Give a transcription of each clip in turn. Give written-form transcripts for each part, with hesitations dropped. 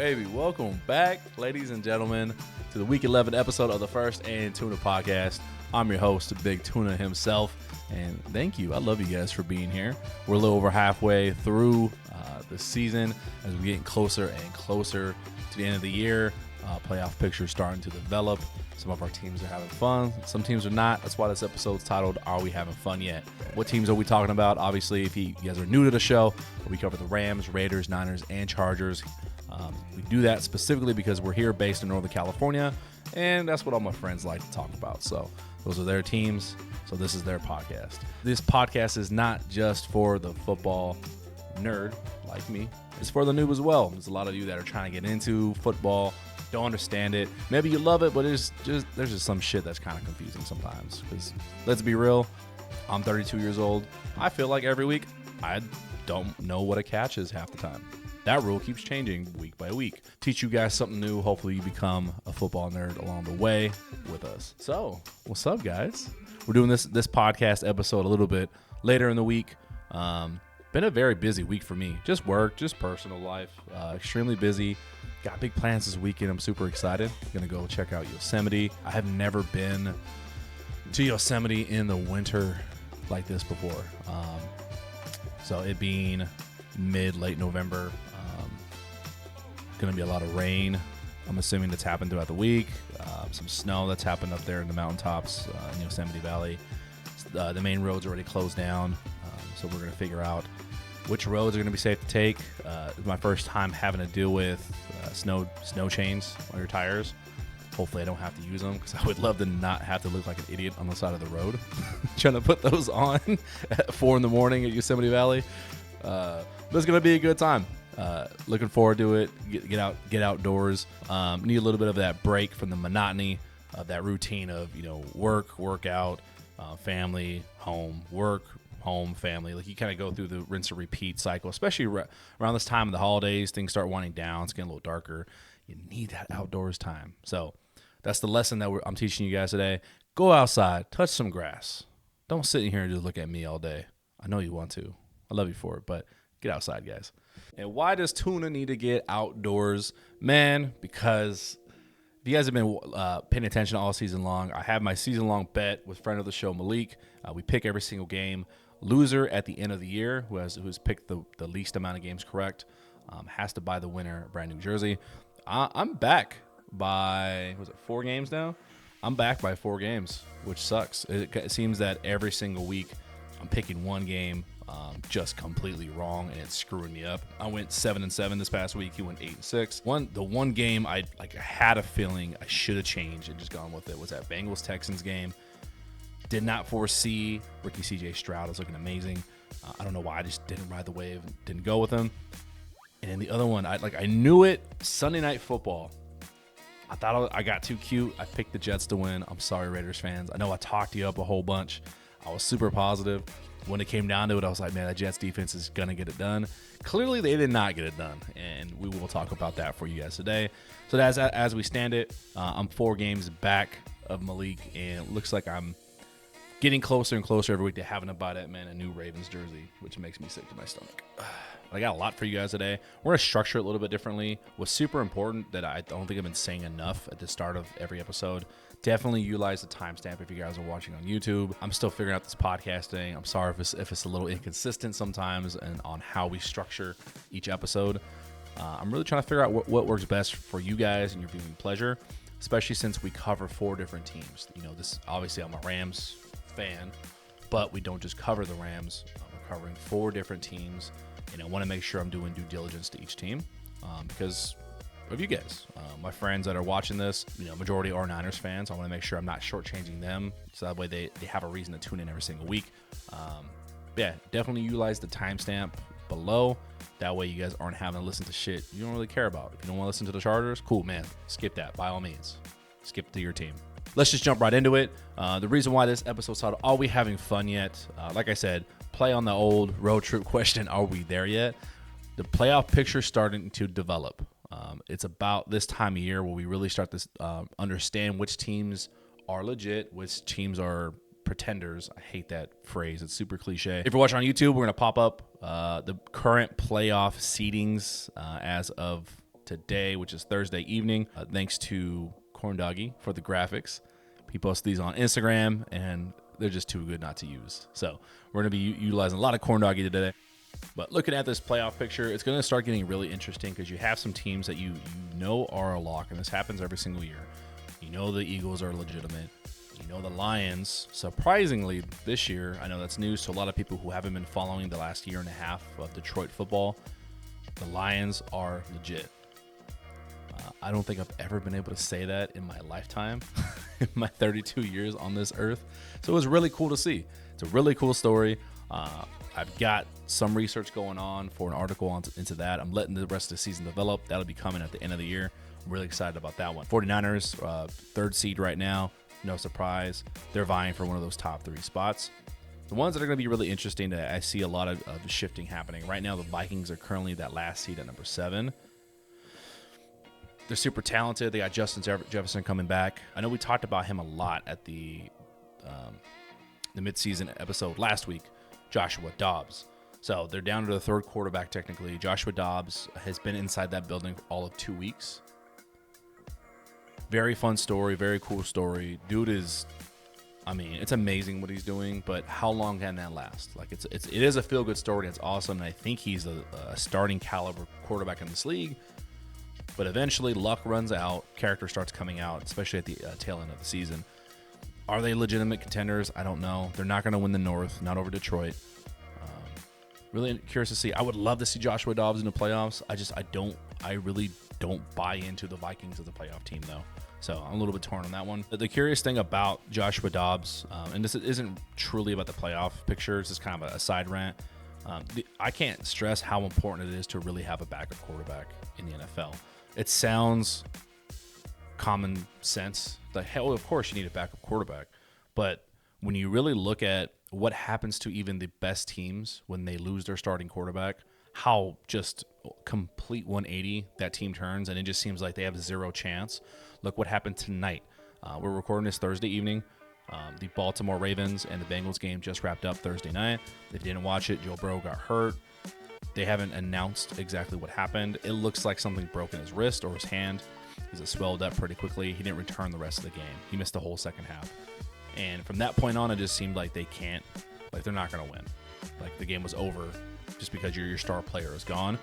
baby. Welcome back, ladies and gentlemen, to the Week 11 episode of the First and Tuna podcast. I'm your host, Big Tuna himself, and thank you. I love you guys for being here. We're a little over halfway through the season as we're getting closer and closer to the end of the year. Playoff picture starting to develop. Some of our teams are having fun. Some teams are not. That's why this episode's titled, Are We Having Fun Yet? What teams are we talking about? Obviously, if you guys are new to the show, we cover the Rams, Raiders, Niners, and Chargers. We do that specifically because we're here based in Northern California, and that's what all my friends like to talk about. So those are their teams, so this is their podcast. This podcast is not just for the football nerd like me. It's for the noob as well. There's a lot of you that are trying to get into football, don't understand it. Maybe you love it, but there's just some shit that's kind of confusing sometimes. Because let's be real, I'm 32 years old. I feel like every week I don't know what a catch is half the time. That rule keeps changing week by week. Teach you guys something new. Hopefully you become a football nerd along the way with us. So, what's up, guys? We're doing this podcast episode a little bit later in the week. Been a very busy week for me. Just work, just personal life. Extremely busy. Got big plans this weekend. I'm super excited. Gonna go check out Yosemite. I have never been to Yosemite in the winter like this before. So it being late November, gonna be a lot of rain. I'm assuming that's happened throughout the week. Some snow that's happened up there in the mountaintops in Yosemite Valley. The main roads already closed down, so we're gonna figure out which roads are gonna be safe to take. It's my first time having to deal with snow chains on your tires. Hopefully I don't have to use them because I would love to not have to look like an idiot on the side of the road trying to put those on at 4 in the morning at Yosemite Valley. But it's gonna be a good time. Looking forward to it. Get outdoors. Need a little bit of that break from the monotony of that routine of workout, family, home, work, home, family. Like you kind of go through the rinse and repeat cycle, especially around this time of the holidays. Things start winding down. It's getting a little darker. You need that outdoors time. So that's the lesson that I'm teaching you guys today. Go outside, touch some grass. Don't sit in here and just look at me all day. I know you want to. I love you for it, but get outside, guys. And why does Tuna need to get outdoors? Man, because if you guys have been paying attention all season long, I have my season-long bet with friend of the show, Malik. We pick every single game. Loser at the end of the year, who's picked the least amount of games correct, has to buy the winner a brand new jersey. I'm back by, 4 games now? I'm back by 4 games, which sucks. It seems that every single week I'm picking one game just completely wrong, and it's screwing me up. I went 7-7 this past week. He went 8-6. The one game I had a feeling I should have changed and just gone with it was that Bengals-Texans game. Did not foresee rookie C.J. Stroud was looking amazing. I don't know why I just didn't ride the wave and didn't go with him. And then the other one, I knew it. Sunday Night Football. I thought I got too cute. I picked the Jets to win. I'm sorry, Raiders fans. I know I talked you up a whole bunch. I was super positive. When it came down to it, I was like, man, that Jets defense is going to get it done. Clearly, they did not get it done, and we will talk about that for you guys today. So as we stand it, I'm 4 games back of Malik, and it looks like I'm getting closer and closer every week to having to buy that man a new Ravens jersey, which makes me sick to my stomach. I got a lot for you guys today. We're going to structure it a little bit differently. What's super important that I don't think I've been saying enough at the start of every episode, definitely utilize the timestamp if you guys are watching on YouTube. I'm still figuring out this podcasting. I'm sorry if it's a little inconsistent sometimes and on how we structure each episode. I'm really trying to figure out what works best for you guys and your viewing pleasure, especially since we cover 4 different teams. This obviously I'm a Rams fan, but we don't just cover the Rams. We're covering 4 different teams, and I want to make sure I'm doing due diligence to each team because of you guys. My friends that are watching this, majority are Niners fans. I want to make sure I'm not shortchanging them, so that way they have a reason to tune in every single week. Definitely utilize the timestamp below. That way you guys aren't having to listen to shit you don't really care about. If you don't want to listen to the Chargers, cool, man. Skip that by all means. Skip to your team. Let's just jump right into it. The reason why this episode's titled, Are We Having Fun Yet? Like I said, play on the old road trip question, are we there yet? The playoff picture's starting to develop. It's about this time of year where we really start to understand which teams are legit, which teams are pretenders. I hate that phrase. It's super cliche. If you're watching on YouTube, we're going to pop up the current playoff seedings as of today, which is Thursday evening. Thanks to Corn Doggy for the graphics. He posts these on Instagram, and they're just too good not to use. So we're going to be utilizing a lot of Corn Doggy today. But looking at this playoff picture, it's going to start getting really interesting because you have some teams that you know are a lock, and this happens every single year. You know the Eagles are legitimate. You know the Lions, surprisingly this year, I know that's news to a lot of people who haven't been following the last year and a half of Detroit football. The Lions are legit. I don't think I've ever been able to say that in my lifetime, in my 32 years on this earth. So it was really cool to see. It's a really cool story. I've got some research going on for an article into that. I'm letting the rest of the season develop. That'll be coming at the end of the year. I'm really excited about that one. 49ers, third seed right now. No surprise. They're vying for one of those top 3 spots. The ones that are going to be really interesting, that I see a lot of shifting happening. Right now, the Vikings are currently that last seed at number 7. They're super talented. They got Justin Jefferson coming back. I know we talked about him a lot at the midseason episode last week. Joshua Dobbs. So they're down to the 3rd quarterback technically. Joshua Dobbs has been inside that building for all of 2 weeks. Very fun story, very cool story. Dude is, I mean, it's amazing what he's doing, but how long can that last? Like it is a feel-good story. And it's awesome, and I think he's a starting caliber quarterback in this league. But eventually, luck runs out. Character starts coming out, especially at the tail end of the season. Are they legitimate contenders? I don't know. They're not going to win the North, not over Detroit. Really curious to see. I would love to see Joshua Dobbs in the playoffs. I really don't buy into the Vikings as a playoff team, though. So I'm a little bit torn on that one. The curious thing about Joshua Dobbs, and this isn't truly about the playoff picture, it's just kind of a side rant. I can't stress how important it is to really have a backup quarterback in the NFL. It sounds common sense. Like, hell, of course you need a backup quarterback. But when you really look at what happens to even the best teams when they lose their starting quarterback, how just complete 180 that team turns, and it just seems like they have zero chance. Look what happened tonight. We're recording this Thursday evening. The Baltimore Ravens and the Bengals game just wrapped up Thursday night. If you didn't watch it, Joe Burrow got hurt. They haven't announced exactly what happened. It looks like something broke in his wrist or his hand because it swelled up pretty quickly. He didn't return the rest of the game. He missed the whole second half. And from that point on, it just seemed like they're not going to win. Like the game was over just because your star player is gone.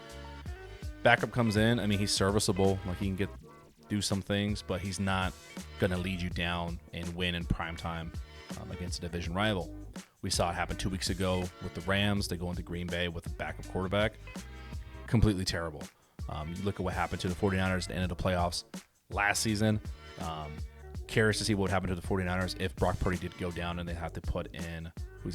Backup comes in. I mean, he's serviceable. Like he can do some things, but he's not going to lead you down and win in prime time against a division rival. We saw it happen 2 weeks ago with the Rams. They go into Green Bay with a backup quarterback. Completely terrible. You look at what happened to the 49ers at the end of the playoffs last season. Curious to see what would happen to the 49ers if Brock Purdy did go down and they have to put in,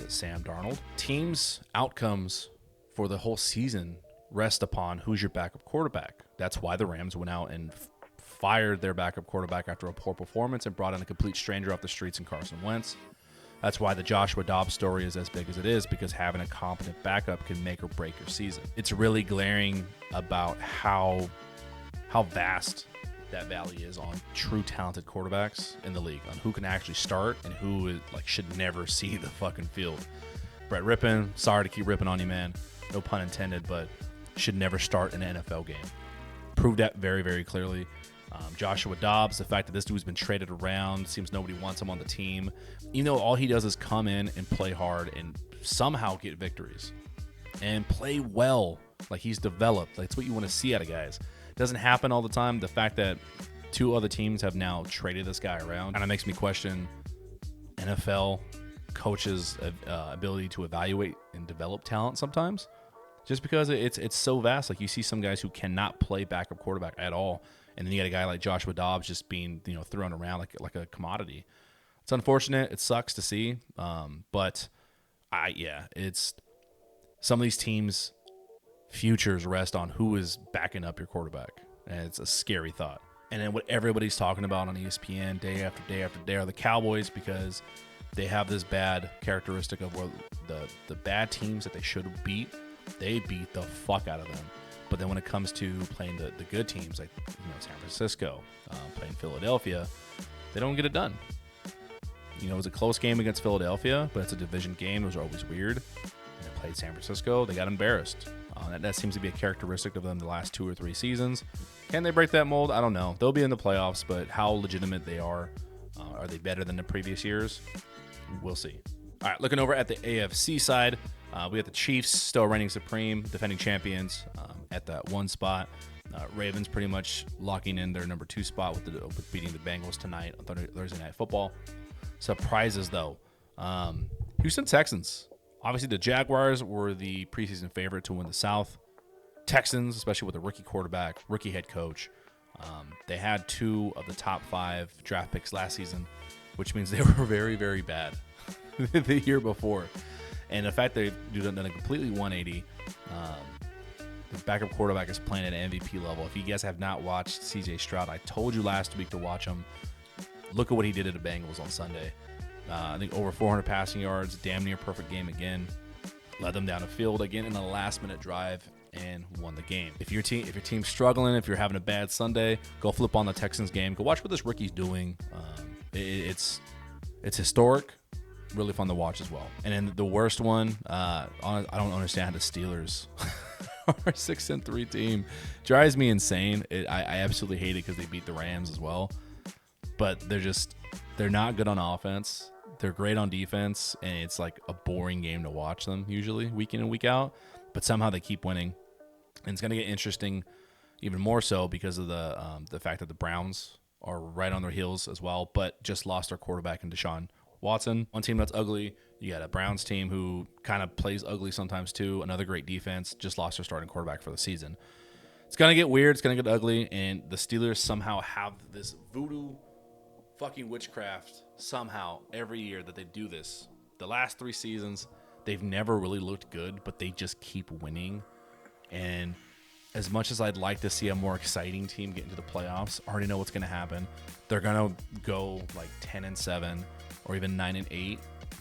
Sam Darnold. Teams' outcomes for the whole season rest upon who's your backup quarterback. That's why the Rams went out and fired their backup quarterback after a poor performance and brought in a complete stranger off the streets in Carson Wentz. That's why the Joshua Dobbs story is as big as it is, because having a competent backup can make or break your season. It's really glaring about how vast that valley is on true talented quarterbacks in the league, on who can actually start and who should never see the fucking field. Brett Rippon, sorry to keep ripping on you, man. No pun intended, but should never start an NFL game. Proved that very, very clearly. Joshua Dobbs, the fact that this dude's been traded around, seems nobody wants him on the team. All he does is come in and play hard and somehow get victories and play well. Like he's developed. That's what you want to see out of guys. It doesn't happen all the time. The fact that 2 other teams have now traded this guy around kind of makes me question NFL coaches' ability to evaluate and develop talent sometimes. Just because it's so vast. Like you see some guys who cannot play backup quarterback at all. And then you got a guy like Joshua Dobbs just being, thrown around like a commodity. It's unfortunate. It sucks to see. But it's some of these teams' futures rest on who is backing up your quarterback. And it's a scary thought. And then what everybody's talking about on ESPN day after day after day are the Cowboys, because they have this bad characteristic of where the bad teams that they should beat, they beat the fuck out of them. But then when it comes to playing the good teams like San Francisco, playing Philadelphia, they don't get it done. It was a close game against Philadelphia, but it's a division game. Those are always weird. When they played San Francisco, they got embarrassed. That seems to be a characteristic of them the last 2 or 3 seasons. Can they break that mold? I don't know. They'll be in the playoffs, but how legitimate they are they better than the previous years? We'll see. All right, looking over at the AFC side, we got the Chiefs still reigning supreme, defending champions at that one spot. Ravens pretty much locking in their number 2 spot with beating the Bengals tonight on Thursday Night Football. Surprises, though. Houston Texans. Obviously, the Jaguars were the preseason favorite to win the South. Texans, especially with a rookie quarterback, rookie head coach, they had 2 of the top 5 draft picks last season, which means they were very, very bad the year before. And the fact they've done a completely 180, the backup quarterback is playing at an MVP level. If you guys have not watched CJ Stroud, I told you last week to watch him. Look at what he did at the Bengals on Sunday. I think over 400 passing yards, damn near perfect game again. Led them down the field again in a last-minute drive and won the game. If your team's struggling, if you're having a bad Sunday, go flip on the Texans game. Go watch what this rookie's doing. It's historic, really fun to watch as well. And then the worst one, I don't understand how the Steelers are a 6-3 team. Drives me insane. I absolutely hate it because they beat the Rams as well. But they're not good on offense. They're great on defense, and it's like a boring game to watch them usually week in and week out. But somehow they keep winning. And it's going to get interesting even more so because of the fact that the Browns are right on their heels as well, but just lost their quarterback in Deshaun Watson. One team that's ugly. You got a Browns team who kind of plays ugly sometimes too. Another great defense. Just lost their starting quarterback for the season. It's going to get weird. It's going to get ugly. And the Steelers somehow have this voodoo fucking witchcraft somehow every year that they do this. The last 3 seasons, they've never really looked good, but they just keep winning. And as much as I'd like to see a more exciting team get into the playoffs, I already know what's going to happen. They're going to go like 10-7 or even 9-8.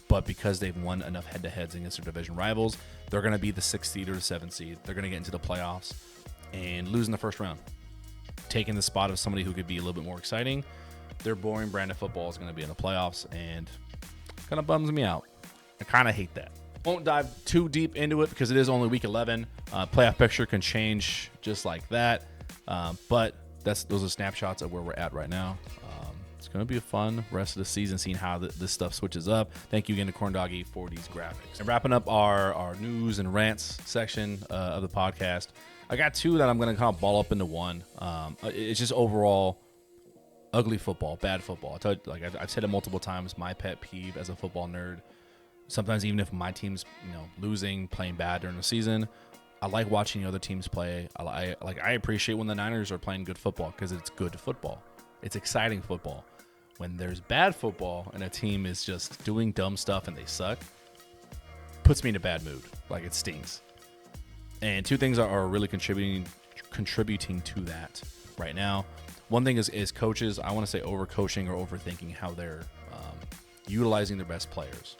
But because they've won enough head-to-heads against their division rivals, they're going to be the 6th seed or the 7th seed. They're going to get into the playoffs and lose in the first round, taking the spot of somebody who could be a little bit more exciting. Their boring brand of football is going to be in the playoffs, and kind of bums me out. I kind of hate that. Won't dive too deep into it because it is only week 11. Playoff picture can change just like that. But those are snapshots of where we're at right now. It's going to be a fun rest of the season seeing how this stuff switches up. Thank you again to Corn Doggy for these graphics. And wrapping up our news and rants section of the podcast, I got 2 that I'm going to kind of ball up into one. It's just overall ugly football, bad football. I've said it multiple times, my pet peeve as a football nerd. Sometimes even if my team's losing, playing bad during the season, I like watching other teams play. I appreciate when the Niners are playing good football because it's good football. It's exciting football. When there's bad football and a team is just doing dumb stuff and they suck, puts me in a bad mood. Like, it stings. And 2 things are really contributing to that right now. One thing is coaches. I want to say overcoaching or overthinking how they're utilizing their best players.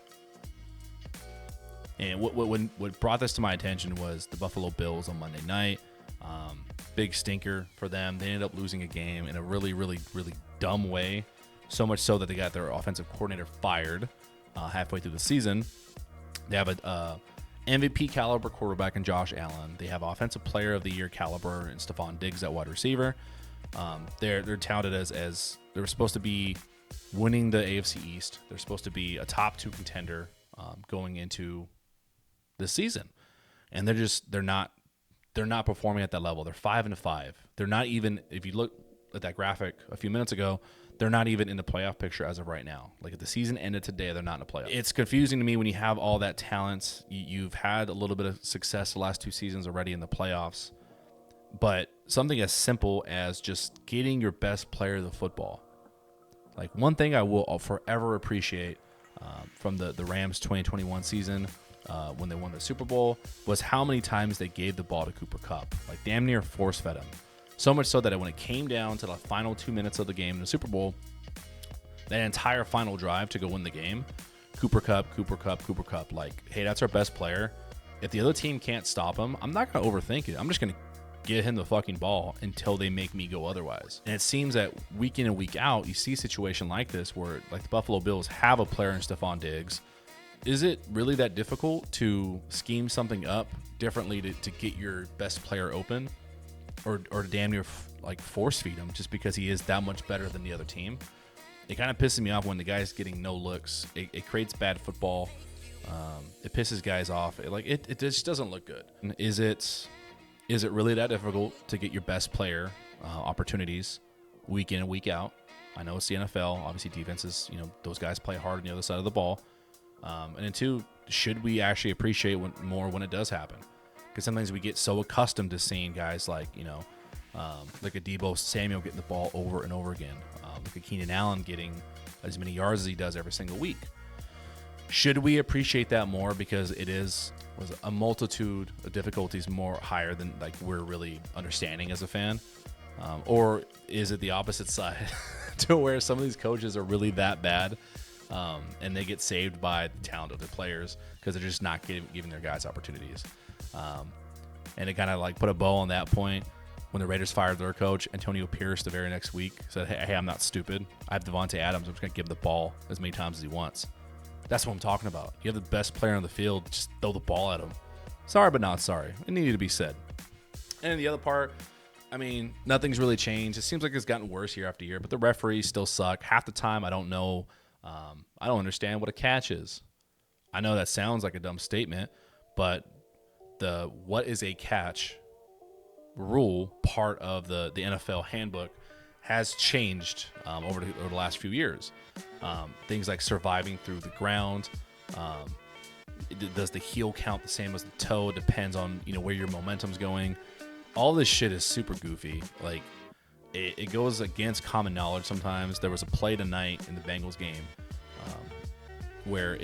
And what brought this to my attention was the Buffalo Bills on Monday night. Big stinker for them. They ended up losing a game in a really, really, really dumb way. So much so that they got their offensive coordinator fired halfway through the season. They have a MVP caliber quarterback in Josh Allen. They have offensive player of the year caliber in Stephon Diggs at wide receiver. They're touted as they were supposed to be winning the AFC East. They're supposed to be a top 2 contender going into this season, and they're not performing at that level. They're 5-5. They're not even, if you look at that graphic a few minutes ago, they're not even in the playoff picture as of right now. Like, if the season ended today, they're not in the playoff. It's confusing to me when you have all that talent. You've had a little bit of success the last 2 seasons already in the playoffs, but something as simple as just getting your best player of the football. Like, one thing I will forever appreciate from the Rams 2021 season when they won the Super Bowl was how many times they gave the ball to Cooper Kupp. Like, damn near force-fed him. So much so that when it came down to the final 2 minutes of the game in the Super Bowl, that entire final drive to go win the game, Cooper Kupp, like, hey, that's our best player. If the other team can't stop him, I'm not going to overthink it. I'm just going to get him the fucking ball until they make me go otherwise. And it seems that week in and week out, you see a situation like this where, like, the Buffalo Bills have a player in Stephon Diggs. Is it really that difficult to scheme something up differently to get your best player open? Or damn near like force feed him just because he is that much better than the other team. It kind of pisses me off when the guy's getting no looks. It creates bad football. It pisses guys off. It just doesn't look good. Is it really that difficult to get your best player opportunities week in and week out? I know it's the NFL. Obviously, defenses, those guys play hard on the other side of the ball. And then two, should we actually appreciate more when it does happen? Because sometimes we get so accustomed to seeing guys like a Deebo Samuel getting the ball over and over again, like a Keenan Allen getting as many yards as he does every single week. Should we appreciate that more because it was a multitude of difficulties more higher than like we're really understanding as a fan? Or is it the opposite side to where some of these coaches are really that bad and they get saved by the talent of their players because they're just not giving their guys opportunities? And it kind of like put a bow on that point when the Raiders fired their coach. Antonio Pierce the very next week said, hey, I'm not stupid. I have Devontae Adams. I'm just going to give him the ball as many times as he wants. That's what I'm talking about. You have the best player on the field. Just throw the ball at him. Sorry, but not sorry. It needed to be said. And the other part, I mean, nothing's really changed. It seems like it's gotten worse year after year, but the referees still suck. Half the time, I don't know. I don't understand what a catch is. I know that sounds like a dumb statement, but the what is a catch rule part of the NFL handbook has changed over the last few years. Things like surviving through the ground. Does the heel count the same as the toe? Depends on where your momentum's going. All this shit is super goofy. Like it goes against common knowledge sometimes. There was a play tonight in the Bengals game where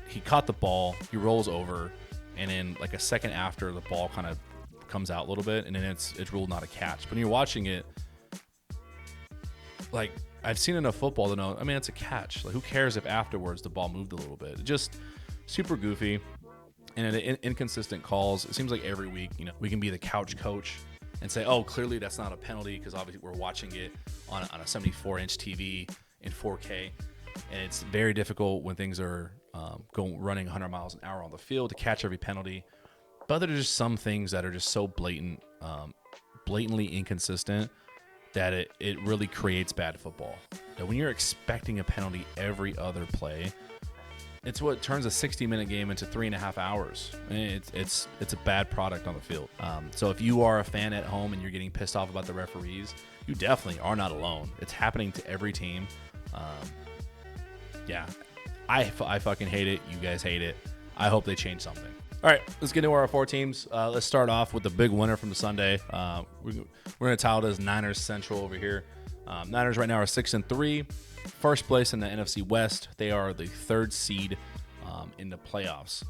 he caught the ball, he rolls over, and then like a second after the ball kind of comes out a little bit, and then it's ruled not a catch. But when you're watching it, like I've seen enough football to know, I mean, it's a catch. Like who cares if afterwards the ball moved a little bit? Just super goofy and inconsistent calls. It seems like every week, we can be the couch coach and say, oh, clearly that's not a penalty because obviously we're watching it on a 74-inch TV in 4K. And it's very difficult when things are running 100 miles an hour on the field to catch every penalty. But there are just some things that are just so blatantly inconsistent that it really creates bad football. That when you're expecting a penalty every other play, it's what turns a 60-minute game into 3.5 hours. It's a bad product on the field. So if you are a fan at home and you're getting pissed off about the referees, you definitely are not alone. It's happening to every team. Yeah, I fucking hate it. You guys hate it. I hope they change something. All right, let's get into our 4 teams. Let's start off with the big winner from the Sunday. We're going to title it as Niners Central over here. Niners right now are 6-3, first place in the NFC West. They are the 3rd seed in the playoffs.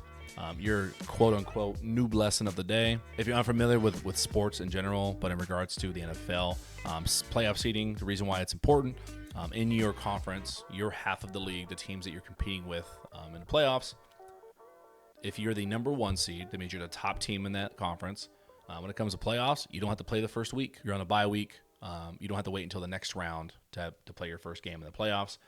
Your quote-unquote noob lesson of the day. If you're unfamiliar with sports in general, but in regards to the NFL, playoff seeding, the reason why it's important, in your conference, your half of the league, the teams that you're competing with in the playoffs, if you're the number 1 seed, that means you're the top team in that conference. When it comes to playoffs, you don't have to play the first week. You're on a bye week. You don't have to wait until the next round to play your first game in the playoffs.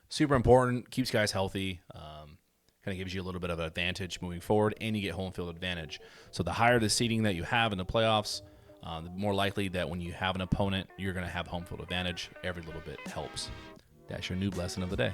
Super important. Keeps guys healthy. Kind of gives you a little bit of an advantage moving forward, and you get home field advantage. So the higher the seeding that you have in the playoffs, the more likely that when you have an opponent, you're going to have home field advantage. Every little bit helps. That's your noob lesson of the day.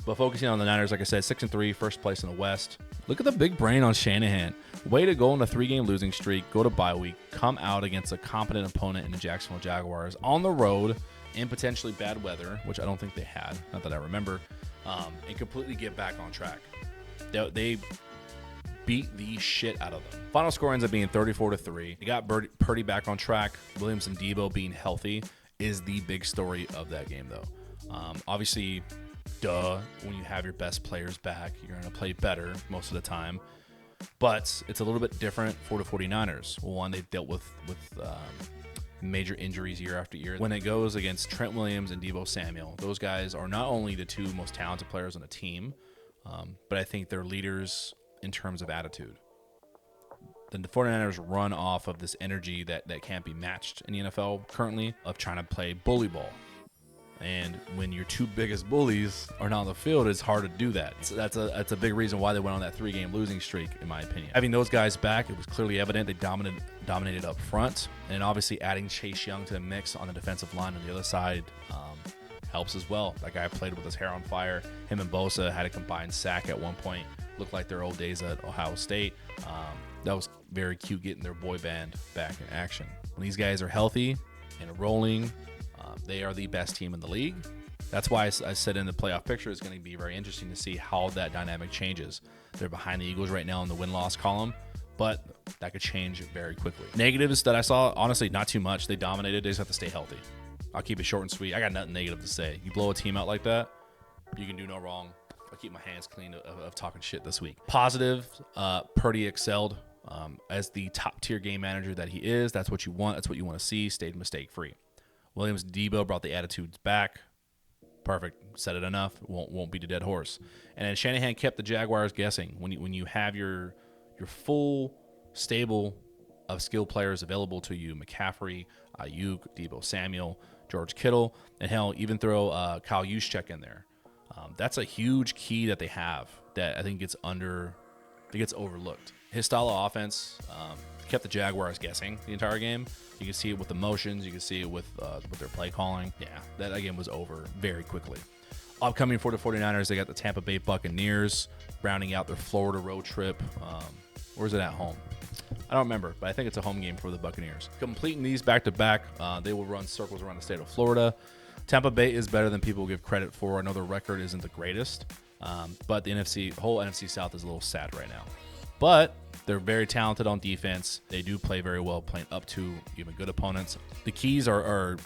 But focusing on the Niners, like I said, 6-3, first place in the West. Look at the big brain on Shanahan. Way to go on a 3-game losing streak, go to bye week, come out against a competent opponent in the Jacksonville Jaguars on the road in potentially bad weather, which I don't think they had, not that I remember, and completely get back on track. They beat the shit out of them. Final score ends up being 34-3. They got Purdy back on track. Williams and Deebo being healthy is the big story of that game, though. Obviously, when you have your best players back, you're going to play better most of the time. But it's a little bit different for the 49ers. One, they've dealt with major injuries year after year. When it goes against Trent Williams and Deebo Samuel, those guys are not only the 2 most talented players on the team, but I think they're leaders in terms of attitude. The 49ers run off of this energy that can't be matched in the NFL currently of trying to play bully ball. And when your two biggest bullies are not on the field, it's hard to do that. So that's a big reason why they went on that 3-game losing streak, in my opinion. Having those guys back, it was clearly evident they dominated up front. And obviously adding Chase Young to the mix on the defensive line on the other side helps as well. That guy played with his hair on fire. Him and Bosa had a combined sack at one point. Looked like their old days at Ohio State. That was very cute, getting their boy band back in action. When these guys are healthy and rolling, they are the best team in the league. That's why I said in the playoff picture it's going to be very interesting to see how that dynamic changes. They're behind the Eagles right now in the win-loss column, but that could change very quickly. Negatives that I saw, honestly, not too much. They dominated. They just have to stay healthy. I'll keep it short and sweet. I got nothing negative to say. You blow a team out like that, you can do no wrong. I'll keep my hands clean of talking shit this week. Positive, Purdy excelled as the top-tier game manager that he is. That's what you want. That's what you want to see. Stayed mistake-free. Williams Debo brought the attitudes back. Perfect. Said it enough. Won't beat a dead horse. And then Shanahan kept the Jaguars guessing. When you have your full stable of skill players available to you, McCaffrey, Ayuk, Debo Samuel, George Kittle, and hell, even throw Kyle Juszczyk in there. That's a huge key that they have that I think gets overlooked. His style of offense kept the Jaguars guessing the entire game. You can see it with the motions. You can see it with their play calling. Yeah, that again was over very quickly. Upcoming for the 49ers, they got the Tampa Bay Buccaneers rounding out their Florida road trip. Where's it at home? I don't remember, but I think it's a home game for the Buccaneers. Completing these back-to-back, they will run circles around the state of Florida. Tampa Bay is better than people give credit for. I know their record isn't the greatest, but the whole NFC South is a little sad right now. But they're very talented on defense. They do play very well, playing up to even good opponents. The keys are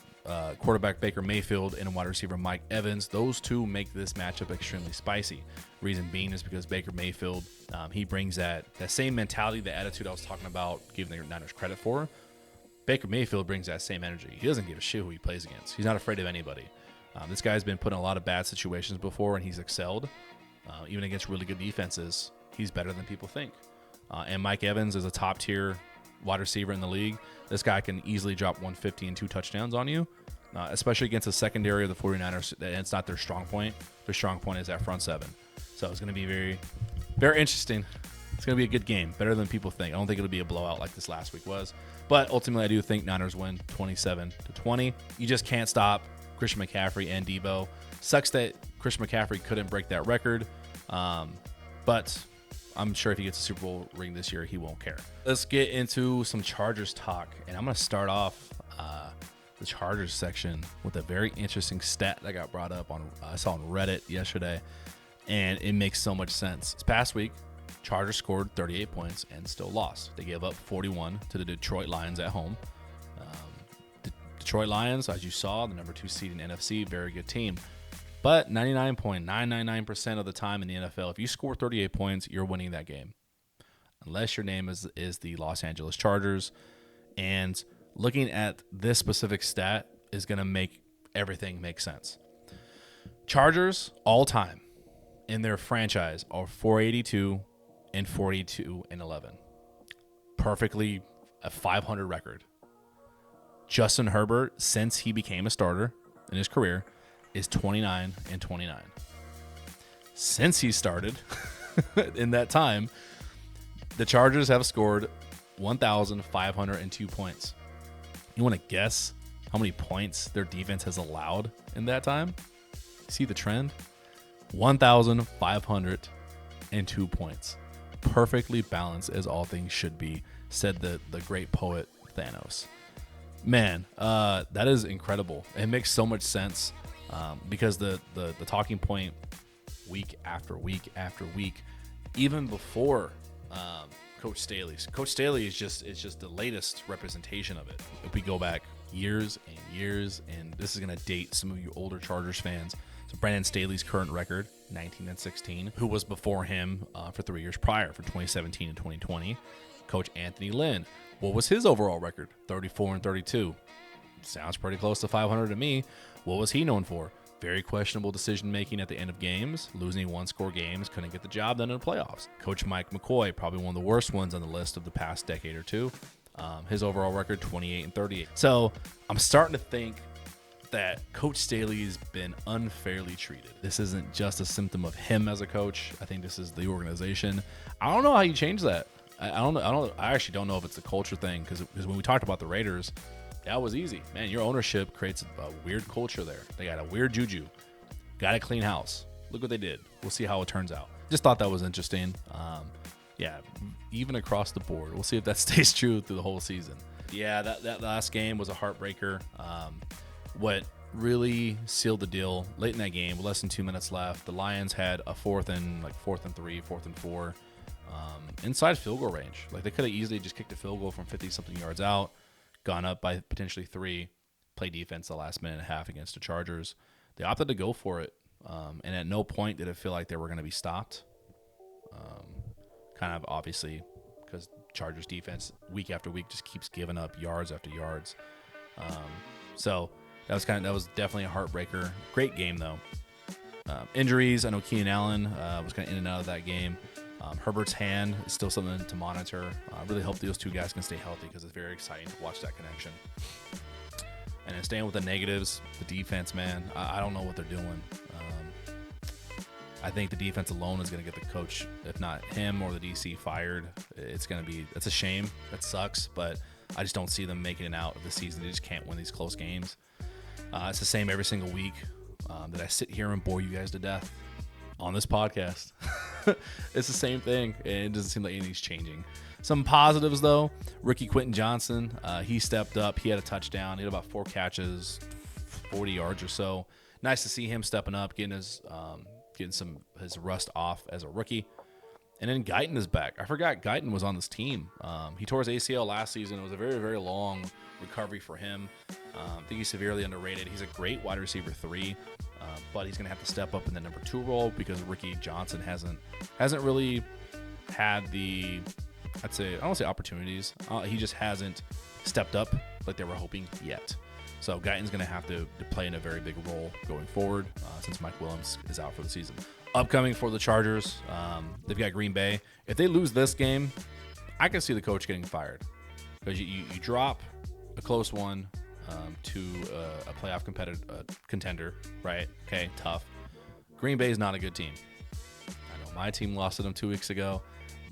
quarterback Baker Mayfield and wide receiver Mike Evans. Those two make this matchup extremely spicy. Reason being is because Baker Mayfield, he brings that same mentality, the attitude I was talking about, giving the Niners credit for. Baker Mayfield brings that same energy. He doesn't give a shit who he plays against. He's not afraid of anybody. This guy's been put in a lot of bad situations before, and he's excelled. Even against really good defenses, he's better than people think. And Mike Evans is a top-tier wide receiver in the league. This guy can easily drop 150 and 2 touchdowns on you, especially against the secondary of the 49ers. It's not their strong point. Their strong point is that front seven. So it's going to be very, very interesting. It's going to be a good game, better than people think. I don't think it'll be a blowout like this last week was. But ultimately, I do think Niners win 27-20. You just can't stop Christian McCaffrey and Debo. Sucks that Christian McCaffrey couldn't break that record. But I'm sure if he gets a Super Bowl ring this year, he won't care. Let's get into some Chargers talk. And I'm going to start off the Chargers section with a very interesting stat that got brought up I saw on Reddit yesterday. And it makes so much sense. This past week, Chargers scored 38 points and still lost. They gave up 41 to the Detroit Lions at home. Detroit Lions, as you saw, the number 2 seed in NFC, very good team. But 99.999% of the time in the NFL, if you score 38 points, you're winning that game. Unless your name is the Los Angeles Chargers. And looking at this specific stat is going to make everything make sense. Chargers, all time, in their franchise, are 482 and 42 and 11. Perfectly a 500 record. Justin Herbert, since he became a starter in his career, is 29 and 29. Since he started in that time, the Chargers have scored 1,502 points. You want to guess how many points their defense has allowed in that time? See the trend? 1,502 points. Perfectly balanced as all things should be, said the great poet Thanos. Man, that is incredible. It makes so much sense because the talking point week after week after week, even before Coach Staley's. Coach Staley is just the latest representation of it. If we go back years and years, and this is going to date some of you older Chargers fans. So Brandon Staley's current record, 19-16. Who was before him for 3 years prior, for 2017 and 2020? Coach Anthony Lynn. What was his overall record? 34-32. Sounds pretty close to 500 to me. What was he known for? Very questionable decision-making at the end of games, losing one-score games, couldn't get the job done in the playoffs. Coach Mike McCoy, probably one of the worst ones on the list of the past decade or two. His overall record, 28-38. So I'm starting to think that Coach Staley's been unfairly treated. This isn't just a symptom of him as a coach. I think this is the organization. I don't know how you change that. I actually don't know if it's a culture thing, because when we talked about the Raiders, that was easy. Man, your ownership creates a weird culture there. They got a weird juju. Got a clean house. Look what they did. We'll see how it turns out. Just thought that was interesting. Yeah, even across the board. We'll see if that stays true through the whole season. Yeah, that last game was a heartbreaker. What really sealed the deal late in that game, with less than 2 minutes left, the Lions had a fourth and 3, 4th and 4, inside field goal range. Like, they could have easily just kicked a field goal from 50-something yards out, gone up by potentially 3, play defense the last minute and a half against the Chargers. They opted to go for it, and at no point did it feel like they were going to be stopped. Kind of obviously, because Chargers defense week after week just keeps giving up yards after yards. So that was definitely a heartbreaker. Great game though. Injuries. I know Keenan Allen was kind of in and out of that game. Herbert's hand is still something to monitor. I really hope those two guys can stay healthy, because it's very exciting to watch that connection. And then staying with the negatives, the defense, man, I don't know what they're doing. I think the defense alone is going to get the coach, if not him or the DC, fired. It's a shame. That sucks, but I just don't see them making it out of the season. They just can't win these close games. It's the same every single week that I sit here and bore you guys to death on this podcast. It's the same thing, and it doesn't seem like anything's changing. Some positives, though. Rookie Quentin Johnson, he stepped up. He had a touchdown. He had about 4 catches, 40 yards or so. Nice to see him stepping up, getting his rust off as a rookie. And then Guyton is back. I forgot Guyton was on this team. He tore his ACL last season. It was a very, very long recovery for him. I think he's severely underrated. He's a great wide receiver 3, but he's going to have to step up in the number 2 role, because Ricky Johnson hasn't really had the, I don't want to say opportunities. He just hasn't stepped up like they were hoping yet. So Guyton's going to have to play in a very big role going forward, since Mike Williams is out for the season. Upcoming for the Chargers, they've got Green Bay. If they lose this game, I can see the coach getting fired, because you drop a close one to a playoff contender, right? Okay, tough. Green Bay is not a good team. I know my team lost to them 2 weeks ago.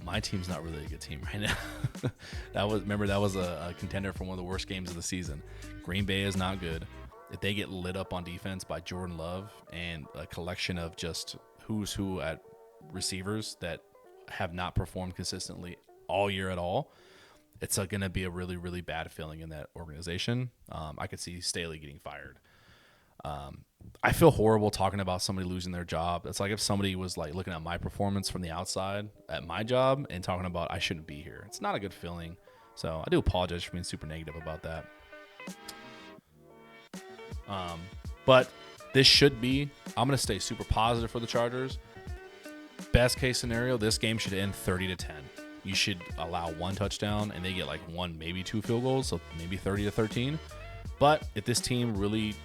My team's not really a good team right now. That was a contender for one of the worst games of the season. Green Bay is not good. If they get lit up on defense by Jordan Love and a collection of just who's who at receivers that have not performed consistently all year at all, it's going to be a really, really bad feeling in that organization. I could see Staley getting fired. I feel horrible talking about somebody losing their job. It's like if somebody was like looking at my performance from the outside at my job and talking about I shouldn't be here. It's not a good feeling. So I do apologize for being super negative about that. But this should be, I'm going to stay super positive for the Chargers. Best case scenario, this game should end 30-10. You should allow 1 touchdown and they get like 1, maybe 2 field goals. So maybe 30-13. But if this team really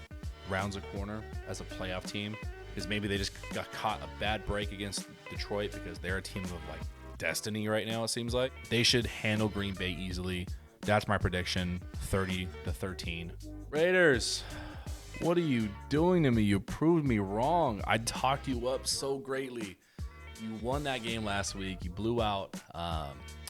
rounds a corner as a playoff team, because maybe they just got caught a bad break against Detroit, because they're a team of like destiny right now, it seems like. They should handle Green Bay easily. That's my prediction, 30-13. Raiders, what are you doing to me? You proved me wrong. I talked you up so greatly. You won that game last week. You blew out.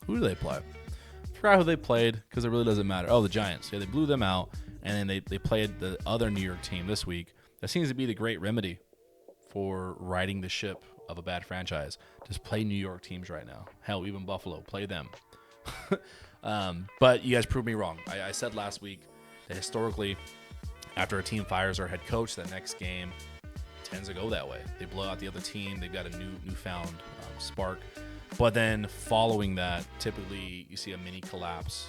Who do they play? I forgot who they played, because it really doesn't matter. Oh, the Giants. Yeah, they blew them out. And then they played the other New York team this week. That seems to be the great remedy for riding the ship of a bad franchise. Just play New York teams right now. Hell, even Buffalo. Play them. But you guys proved me wrong. I said last week that historically, after a team fires their head coach, that next game tends to go that way. They blow out the other team. They've got a newfound spark. But then following that, typically you see a mini collapse,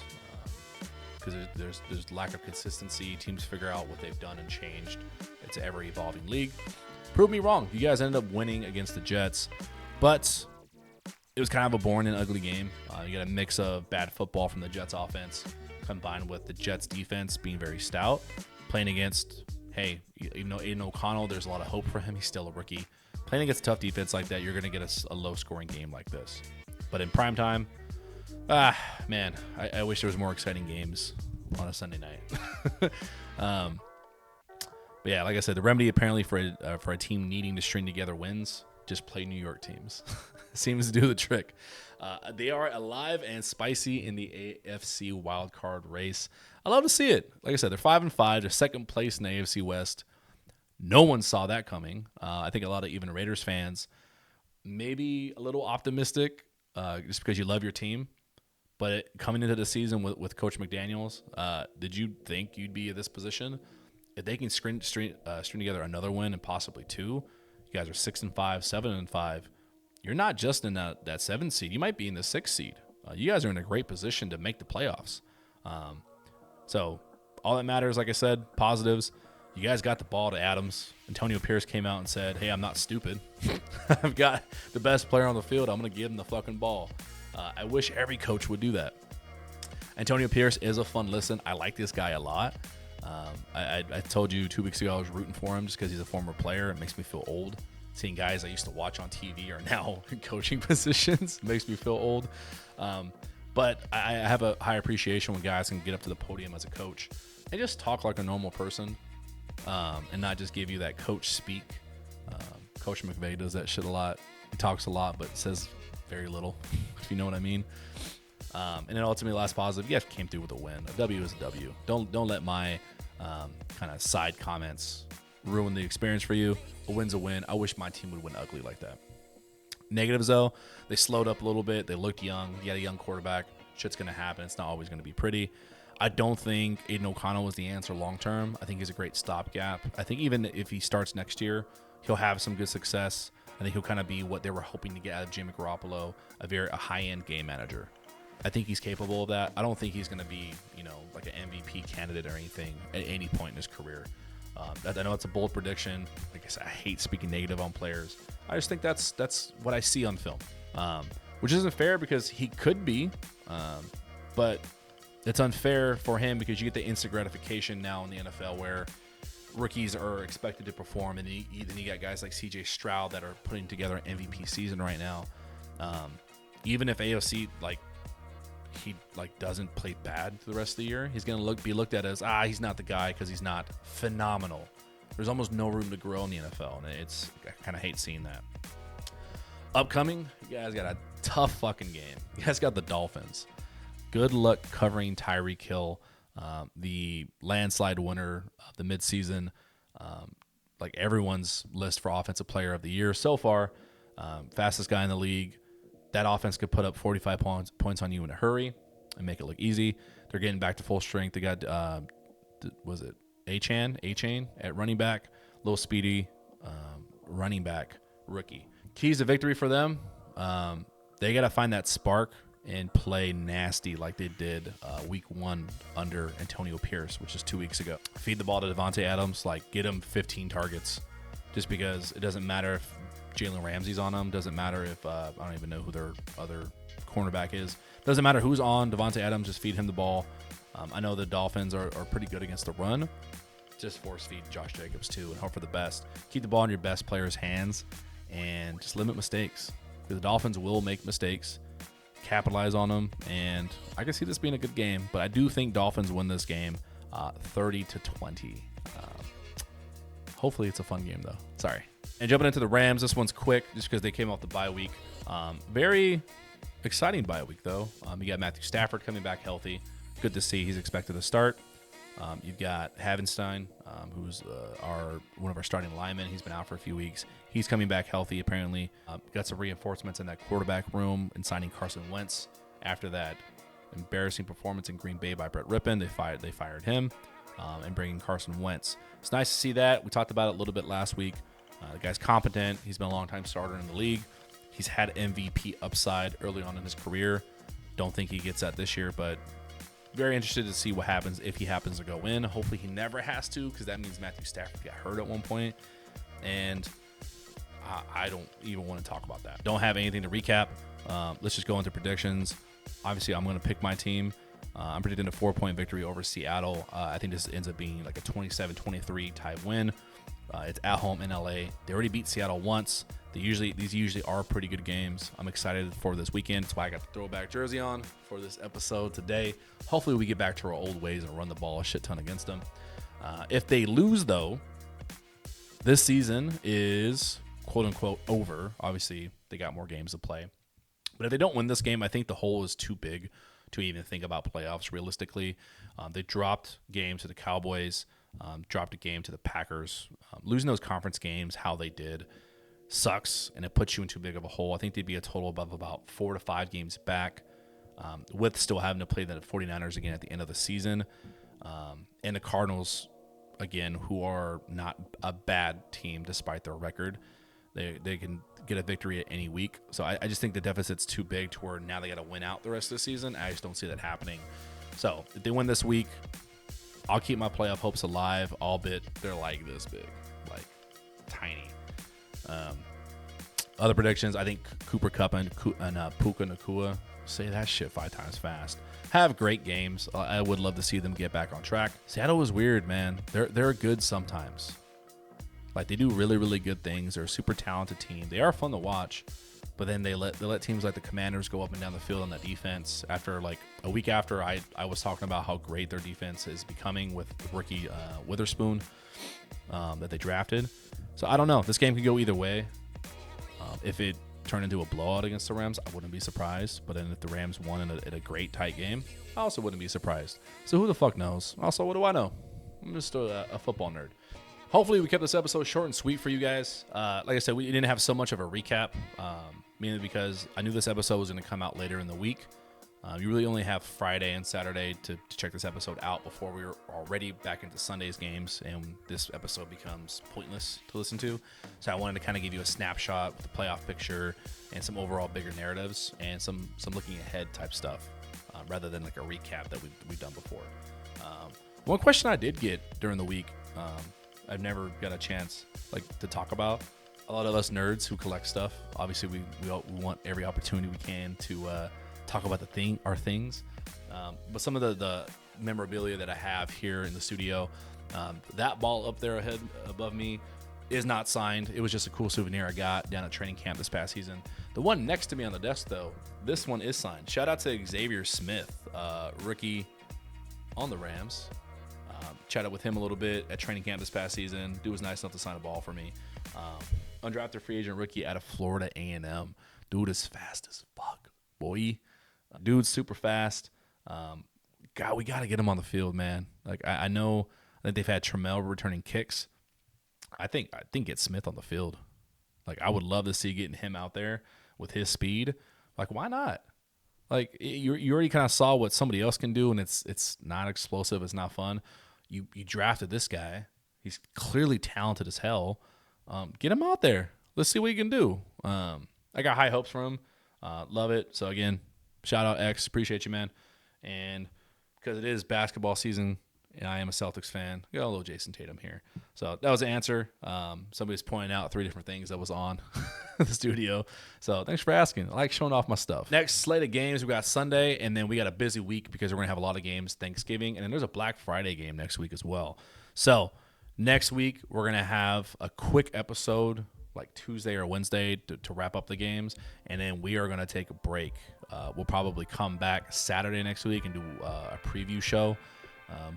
because there's lack of consistency. Teams figure out what they've done and changed. It's an ever-evolving league. Prove me wrong. You guys ended up winning against the Jets, but it was kind of a boring and ugly game. You got a mix of bad football from the Jets offense combined with the Jets defense being very stout. Playing against, hey, you know, Aiden O'Connell, there's a lot of hope for him. He's still a rookie. Playing against a tough defense like that, you're going to get a low-scoring game like this. But in prime time, man, I wish there was more exciting games on a Sunday night. But yeah, like I said, the remedy apparently for a team needing to string together wins, just play New York teams. Seems to do the trick. They are alive and spicy in the AFC wildcard race. I love to see it. Like I said, they're 5-5. They're second place in the AFC West. No one saw that coming. I think a lot of even Raiders fans maybe a little optimistic just because you love your team. But coming into the season with Coach McDaniels, did you think you'd be in this position? If they can string together another win and possibly two, you guys are 6-5, 7-5. You're not just in that 7th seed. You might be in the 6th seed. You guys are in a great position to make the playoffs. So all that matters, like I said, positives. You guys got the ball to Adams. Antonio Pierce came out and said, hey, I'm not stupid. I've got the best player on the field. I'm going to give him the fucking ball. I wish every coach would do that. Antonio Pierce is a fun listen. I like this guy a lot. I told you 2 weeks ago I was rooting for him just because he's a former player. It makes me feel old. Seeing guys I used to watch on TV are now in coaching positions makes me feel old. But I have a high appreciation when guys can get up to the podium as a coach and just talk like a normal person and not just give you that coach speak. Coach McVay does that shit a lot. He talks a lot but says very little, if you know what I mean. And then ultimately, last positive, you guys came through with a win. A W is a W. Don't let my kind of side comments ruin the experience for you. A win's a win. I wish my team would win ugly like that. Negatives, though, they slowed up a little bit. They looked young. You got a young quarterback. Shit's going to happen. It's not always going to be pretty. I don't think Aiden O'Connell was the answer long term. I think he's a great stopgap. I think even if he starts next year, he'll have some good success. I think he'll kind of be what they were hoping to get out of Jimmy Garoppolo, a high-end game manager. I think he's capable of that. I don't think he's going to be, like an MVP candidate or anything at any point in his career. I know it's a bold prediction. Like I said, I hate speaking negative on players. I just think that's what I see on film, which isn't fair because he could be, but it's unfair for him because you get the instant gratification now in the NFL where rookies are expected to perform, and then you got guys like C.J. Stroud that are putting together an MVP season right now. Even if AOC he doesn't play bad for the rest of the year, he's gonna be looked at as he's not the guy because he's not phenomenal. There's almost no room to grow in the NFL, and I kind of hate seeing that. Upcoming, you guys got a tough fucking game. You guys got the Dolphins. Good luck covering Tyreek Hill, the landslide winner of the midseason, like everyone's list for offensive player of the year so far. Fastest guy in the league. That offense could put up 45 points on you in a hurry and make it look easy. They're getting back to full strength. They got, was it A-Chain at running back, little speedy running back rookie. Keys to victory for them. They got to find that spark and play nasty like they did week 1 under Antonio Pierce, which is 2 weeks ago. Feed the ball to Devontae Adams, get him 15 targets just because it doesn't matter if Jalen Ramsey's on them. Doesn't matter if I don't even know who their other cornerback is. Doesn't matter who's on Devontae Adams. Just feed him the ball. I know the Dolphins are pretty good against the run. Just force feed Josh Jacobs too and hope for the best. Keep the ball in your best player's hands and just limit mistakes. Because the Dolphins will make mistakes, capitalize on them, and I can see this being a good game. But I do think Dolphins win this game 30-20. Hopefully it's a fun game though. Sorry. And jumping into the Rams, this one's quick just because they came off the bye week. Very exciting bye week, though. You got Matthew Stafford coming back healthy. Good to see. He's expected to start. You've got Havenstein, who's one of our starting linemen. He's been out for a few weeks. He's coming back healthy, apparently. Got some reinforcements in that quarterback room and signing Carson Wentz after that embarrassing performance in Green Bay by Brett Rippon. They fired him and bringing Carson Wentz. It's nice to see that. We talked about it a little bit last week. The guy's competent. He's been a long-time starter in the league. He's had MVP upside early on in his career. Don't think he gets that this year, but very interested to see what happens if he happens to go in. Hopefully he never has to, because that means Matthew Stafford got hurt at one point, and I don't even want to talk about that. Don't have anything to recap. Let's just go into predictions. Obviously, I'm going to pick my team. I'm predicting a 4-point victory over Seattle. I think this ends up being like a 27-23 type win. It's at home in LA. They already beat Seattle once. These usually are pretty good games. I'm excited for this weekend. That's why I got the throwback jersey on for this episode today. Hopefully we get back to our old ways and run the ball a shit ton against them. If they lose, though, this season is quote unquote over. Obviously, they got more games to play. But if they don't win this game, I think the hole is too big to even think about playoffs realistically. They dropped games to the Cowboys, dropped a game to the Packers. Losing those conference games, how they did, sucks, and it puts you in too big of a hole. I think they'd be a total of about 4 to 5 games back, with still having to play the 49ers again at the end of the season. And the Cardinals, again, who are not a bad team despite their record. They can get a victory at any week. So I just think the deficit's too big to where now they got to win out the rest of the season. I just don't see that happening. So if they win this week, I'll keep my playoff hopes alive, albeit they're like this big, like tiny. Other predictions, I think Cooper Kupp and Puka Nacua, say that shit 5 times fast, have great games. I would love to see them get back on track. Seattle was weird, man. They're good sometimes. Like, they do really, really good things. They're a super talented team. They are fun to watch, but then they let teams like the Commanders go up and down the field on that defense. After like a week after I was talking about how great their defense is becoming with rookie Witherspoon that they drafted. So I don't know. This game could go either way. If it turned into a blowout against the Rams, I wouldn't be surprised. But then if the Rams won in a great tight game, I also wouldn't be surprised. So who the fuck knows? Also, what do I know? I'm just a football nerd. Hopefully we kept this episode short and sweet for you guys. Like I said, we didn't have so much of a recap, mainly because I knew this episode was going to come out later in the week. You really only have Friday and Saturday to check this episode out before we were already back into Sunday's games, and this episode becomes pointless to listen to. So I wanted to kind of give you a snapshot with the playoff picture and some overall bigger narratives and some looking ahead type stuff, rather than like a recap that we've done before. One question I did get during the week, I've never got a chance to talk about. A lot of us nerds who collect stuff, obviously we want every opportunity we can to talk about our things. But some of the memorabilia that I have here in the studio, that ball up there above me is not signed. It was just a cool souvenir I got down at training camp this past season. The one next to me on the desk, though, this one is signed. Shout out to Xavier Smith, rookie on the Rams. Chatted with him a little bit at training camp this past season. Dude was nice enough to sign a ball for me. Undrafted free agent rookie out of Florida A&M. Dude is fast as fuck, boy. Dude's super fast. God, we got to get him on the field, man. Like I know that they've had Trammell returning kicks. I think get Smith on the field. Like I would love to see getting him out there with his speed. Like why not? Like you already kind of saw what somebody else can do, and it's not explosive. It's not fun. You drafted this guy. He's clearly talented as hell. Get him out there. Let's see what he can do. I got high hopes for him. Love it. So again, shout out X. Appreciate you, man. And because it is basketball season, and I am a Celtics fan, got a little Jason Tatum here. So that was the answer. Somebody's pointing out 3 different things that was on the studio. So thanks for asking. I like showing off my stuff. Next slate of games, we got Sunday, and then we got a busy week because we're going to have a lot of games Thanksgiving, and then there's a Black Friday game next week as well. So next week, we're going to have a quick episode like Tuesday or Wednesday to wrap up the games, and then we are going to take a break. We'll probably come back Saturday next week and do a preview show.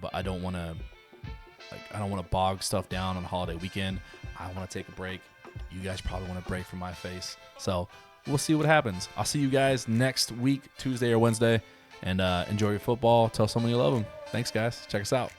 But I don't want to bog stuff down on a holiday weekend. I want to take a break. You guys probably want a break from my face. So we'll see what happens. I'll see you guys next week, Tuesday or Wednesday, and enjoy your football. Tell someone you love them. Thanks, guys. Check us out.